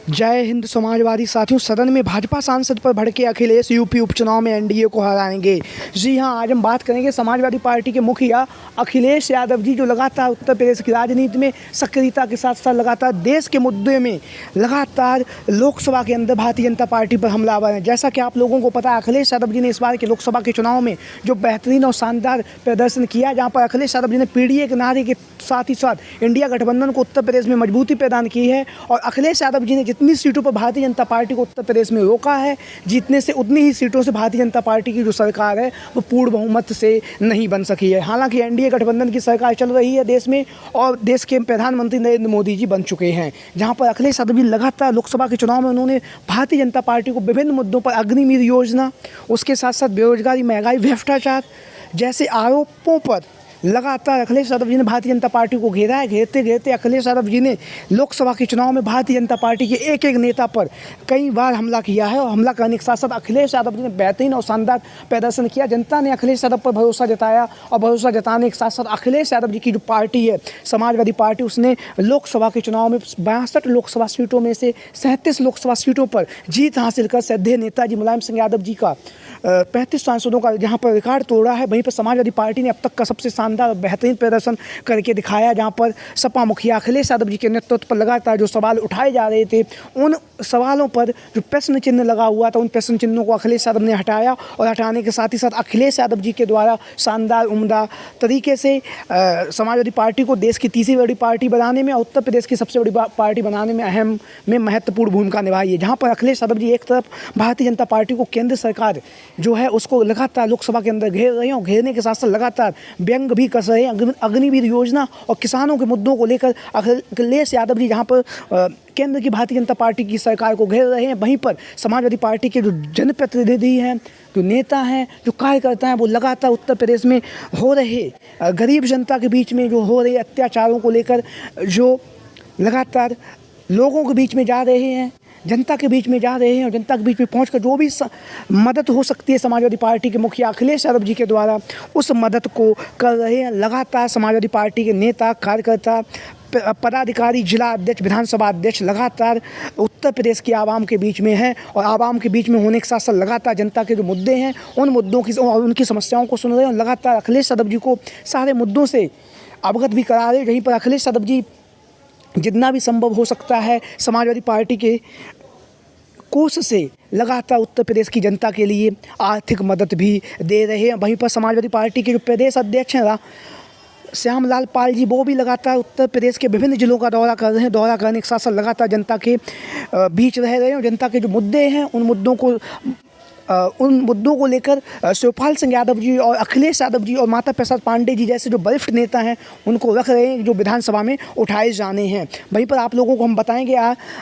जय हिंद समाजवादी साथियों। सदन में भाजपा सांसद पर भड़के अखिलेश यूपी उपचुनाव में एनडीए को हराएंगे। जी हां, आज हम बात करेंगे समाजवादी पार्टी के मुखिया अखिलेश यादव जी, जो लगातार उत्तर प्रदेश की राजनीति में सक्रियता के साथ साथ लगातार देश के मुद्दे में लगातार लोकसभा के अंदर भारतीय जनता पार्टी पर हमलावर हैं। जैसा कि आप लोगों को पता है, अखिलेश यादव जी ने इस बार के लोकसभा के चुनाव में जो बेहतरीन और शानदार प्रदर्शन किया, जहाँ पर अखिलेश यादव जी ने पीडीए के नारे के साथ ही साथ इंडिया गठबंधन को उत्तर प्रदेश में मजबूती प्रदान की है। और अखिलेश यादव जी ने जितनी सीटों पर भारतीय जनता पार्टी को उत्तर प्रदेश में रोका है, जीतने से उतनी ही सीटों से भारतीय जनता पार्टी की जो सरकार है वो पूर्ण बहुमत से नहीं बन सकी है। हालांकि एनडीए गठबंधन की सरकार चल रही है देश में और देश के प्रधानमंत्री नरेंद्र मोदी जी बन चुके हैं, जहां पर अखिलेश यादव जी लगातार लोकसभा के चुनाव में उन्होंने भारतीय जनता पार्टी को विभिन्न मुद्दों पर अग्निवीर योजना, उसके साथ साथ बेरोजगारी, महंगाई, भ्रष्टाचार जैसे आरोपों पर लगातार अखिलेश यादव जी ने भारतीय जनता पार्टी को घेरा है। घेरते घेरते अखिलेश यादव जी ने लोकसभा के चुनाव में भारतीय जनता पार्टी के एक एक नेता पर कई बार हमला किया है और हमला करने के साथ साथ अखिलेश यादव जी ने बेहतरीन और शानदार प्रदर्शन किया। जनता ने अखिलेश यादव पर भरोसा जताया और भरोसा जताने के साथ साथ अखिलेश यादव जी की जो पार्टी है समाजवादी पार्टी, उसने लोकसभा के चुनाव में 62 लोकसभा सीटों में से 37 लोकसभा सीटों पर जीत हासिल कर श्रद्धेय नेताजी मुलायम सिंह यादव जी का 35 सांसदों का जहां पर रिकॉर्ड तोड़ा है। वहीं पर समाजवादी पार्टी ने अब तक का सबसे शानदार बेहतरीन प्रदर्शन करके दिखाया, जहां पर सपा मुखिया अखिलेश यादव जी के नेतृत्व पर लगातार जो सवाल उठाए जा रहे थे, उन सवालों पर जो प्रश्न चिन्ह लगा हुआ था, उन प्रश्न चिन्हों को अखिलेश यादव ने हटाया और हटाने के साथ ही साथ अखिलेश यादव जी के द्वारा शानदार उम्दा तरीके से समाजवादी पार्टी को देश की तीसरी बड़ी पार्टी बनाने में और उत्तर प्रदेश की सबसे बड़ी पार्टी बनाने में महत्वपूर्ण भूमिका निभाई है। जहाँ पर अखिलेश यादव जी एक तरफ भारतीय जनता पार्टी को केंद्र सरकार जो है उसको लगातार लोकसभा के अंदर घेर रहे हैं और घेरने के साथ साथ लगातार व्यंग भी कस रहे हैं। अग्निवीर योजना और किसानों के मुद्दों को लेकर अखिलेश यादव जी जहाँ पर केंद्र की भारतीय जनता पार्टी की सरकार को घेर रहे हैं, वहीं पर समाजवादी पार्टी के जो जनप्रतिनिधि हैं, जो नेता हैं, जो कार्यकर्ता हैं, वो लगातार उत्तर प्रदेश में हो रहे गरीब जनता के बीच में जो हो रहे अत्याचारों को लेकर जो लगातार लोगों के बीच में जा रहे हैं, जनता के बीच में जा रहे हैं और जनता के बीच में पहुंचकर जो भी मदद हो सकती है समाजवादी पार्टी के मुखिया अखिलेश यादव जी के द्वारा, उस मदद को कर रहे हैं। लगातार समाजवादी पार्टी के नेता, कार्यकर्ता, पदाधिकारी, जिला अध्यक्ष, विधानसभा अध्यक्ष लगातार उत्तर प्रदेश की आवाम के बीच में है और आवाम के बीच में होने के साथ साथ लगातार जनता के जो मुद्दे हैं उन मुद्दों की और उनकी समस्याओं को सुन रहे हैं और लगातार अखिलेश यादव जी को सारे मुद्दों से अवगत भी करा रहे हैं। यहीं पर अखिलेश यादव जी जितना भी संभव हो सकता है समाजवादी पार्टी के कोष से लगातार उत्तर प्रदेश की जनता के लिए आर्थिक मदद भी दे रहे हैं। वहीं पर समाजवादी पार्टी के जो प्रदेश अध्यक्ष हैं श्यामलाल पाल जी, वो भी लगातार उत्तर प्रदेश के विभिन्न जिलों का दौरा कर रहे हैं। दौरा करने के साथ साथ लगातार जनता के बीच रह रहे हैं और जनता के जो मुद्दे हैं उन मुद्दों को लेकर शिवपाल सिंह यादव जी और अखिलेश यादव जी और माता प्रसाद पांडे जी जैसे जो वरिष्ठ नेता हैं उनको रख रहे हैं, जो विधानसभा में उठाए जाने हैं। वहीं पर आप लोगों को हम बताएंगे,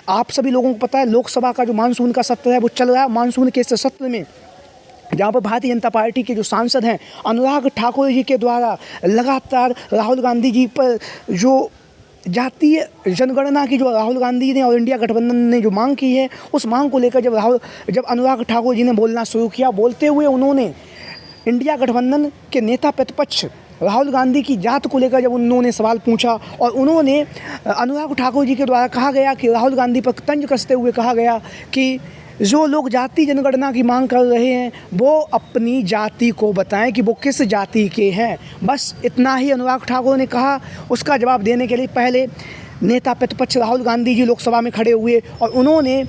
आप सभी लोगों को पता है लोकसभा का जो मानसून का सत्र है वो चल रहा है। मानसून के इस सत्र में जहाँ पर भारतीय जनता पार्टी के जो सांसद हैं अनुराग ठाकुर जी के द्वारा लगातार राहुल गांधी जी पर जो जातीय जनगणना की जो राहुल गांधी ने और इंडिया गठबंधन ने जो मांग की है, उस मांग को लेकर जब अनुराग ठाकुर जी ने बोलना शुरू किया, बोलते हुए उन्होंने इंडिया गठबंधन के नेता प्रतिपक्ष राहुल गांधी की जात को लेकर जब उन्होंने सवाल पूछा और उन्होंने अनुराग ठाकुर जी के द्वारा कहा गया कि राहुल गांधी पर तंज कसते हुए कहा गया कि जो लोग जाति जनगणना की मांग कर रहे हैं वो अपनी जाति को बताएं कि वो किस जाति के हैं। बस इतना ही अनुराग ठाकुर ने कहा। उसका जवाब देने के लिए पहले नेता प्रतिपक्ष राहुल गांधी जी लोकसभा में खड़े हुए और उन्होंने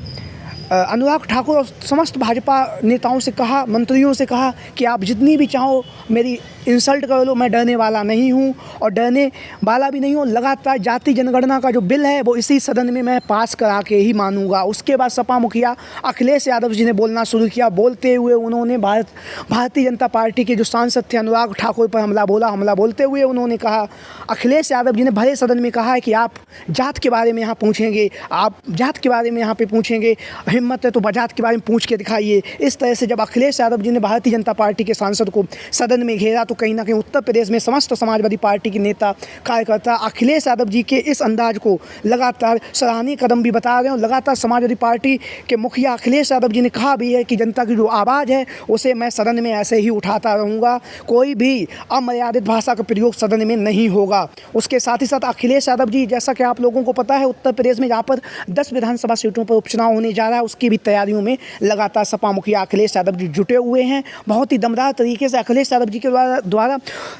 अनुराग ठाकुर और समस्त भाजपा नेताओं से कहा, मंत्रियों से कहा कि आप जितनी भी चाहो मेरी इंसल्ट कर लो, मैं डरने वाला नहीं हूं और डरने वाला भी नहीं हूं। लगातार जाति जनगणना का जो बिल है वो इसी सदन में मैं पास करा के ही मानूंगा। उसके बाद सपा मुखिया अखिलेश यादव जी ने बोलना शुरू किया। बोलते हुए उन्होंने भारतीय जनता पार्टी के जो सांसद थे अनुराग ठाकुर पर हमला बोलते हुए उन्होंने कहा, अखिलेश यादव जी ने भरे सदन में कहा है कि आप जात के बारे में यहाँ पूछेंगे, आप जात के बारे में यहाँ पे पूछेंगे, हिम्मत है तो बजात के बारे में पूछ के दिखाइए। इस तरह से जब अखिलेश यादव जी ने भारतीय जनता पार्टी के सांसद को सदन में घेरा तो कहीं ना कहीं उत्तर प्रदेश में समस्त समाजवादी पार्टी के नेता कार्यकर्ता अखिलेश यादव जी के इस अंदाज को लगातार सराहनीय कदम भी बता रहे हैं। और लगातार समाजवादी पार्टी के मुखिया अखिलेश यादव जी ने कहा भी है कि जनता की जो आवाज़ है उसे मैं सदन में ऐसे ही उठाता रहूँगा, कोई भी अमर्यादित भाषा का प्रयोग सदन में नहीं होगा। उसके साथ ही साथ अखिलेश यादव जी, जैसा कि आप लोगों को पता है, उत्तर प्रदेश में जहाँ पर 10 विधानसभा सीटों पर उपचुनाव होने जा रहा है उसकी भी तैयारियों में लगातार सपा मुखिया अखिलेश यादव जी जुटे हुए हैं। बहुत ही दमदार तरीके से अखिलेश यादव जी के द्वारा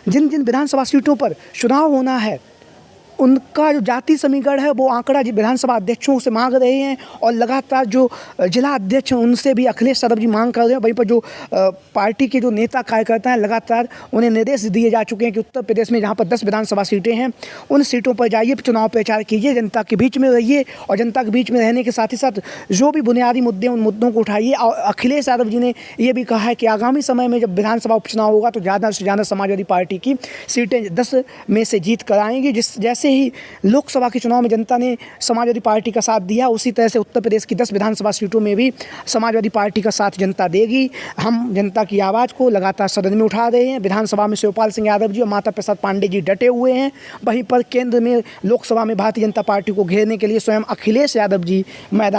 जिन जिन विधानसभा सीटों पर चुनाव होना है उनका जो जाति समीकरण है वो आंकड़ा विधानसभा अध्यक्षों से मांग रहे हैं और लगातार जो जिला अध्यक्ष हैं उनसे भी अखिलेश यादव जी मांग कर रहे हैं। वहीं पर जो पार्टी के जो नेता कार्यकर्ता हैं लगातार उन्हें निर्देश दिए जा चुके हैं कि उत्तर प्रदेश में जहां पर 10 विधानसभा सीटें हैं उन सीटों पर जाइए, चुनाव प्रचार कीजिए, जनता के बीच में रहिए और जनता के बीच में रहने के साथ ही साथ जो भी बुनियादी मुद्दे उन मुद्दों को उठाइए। और अखिलेश यादव जी ने ये भी कहा है कि आगामी समय में जब विधानसभा उपचुनाव होगा तो ज़्यादा से ज़्यादा समाजवादी पार्टी की सीटें 10 में से जीत कर आएंगी। जैसे ही लोकसभा के चुनाव में जनता ने समाजवादी पार्टी का साथ दिया उसी तरह से उत्तर प्रदेश की 10 विधानसभा सीटों में भी समाजवादी पार्टी का साथ जनता देगी। हम जनता की आवाज़ को लगातार सदन में उठा रहे हैं। विधानसभा में शिवपाल सिंह यादव जी और माता प्रसाद पांडे जी डटे हुए हैं। वहीं पर केंद्र में लोकसभा में भारतीय जनता पार्टी को घेरने के लिए स्वयं अखिलेश यादव जी मैदान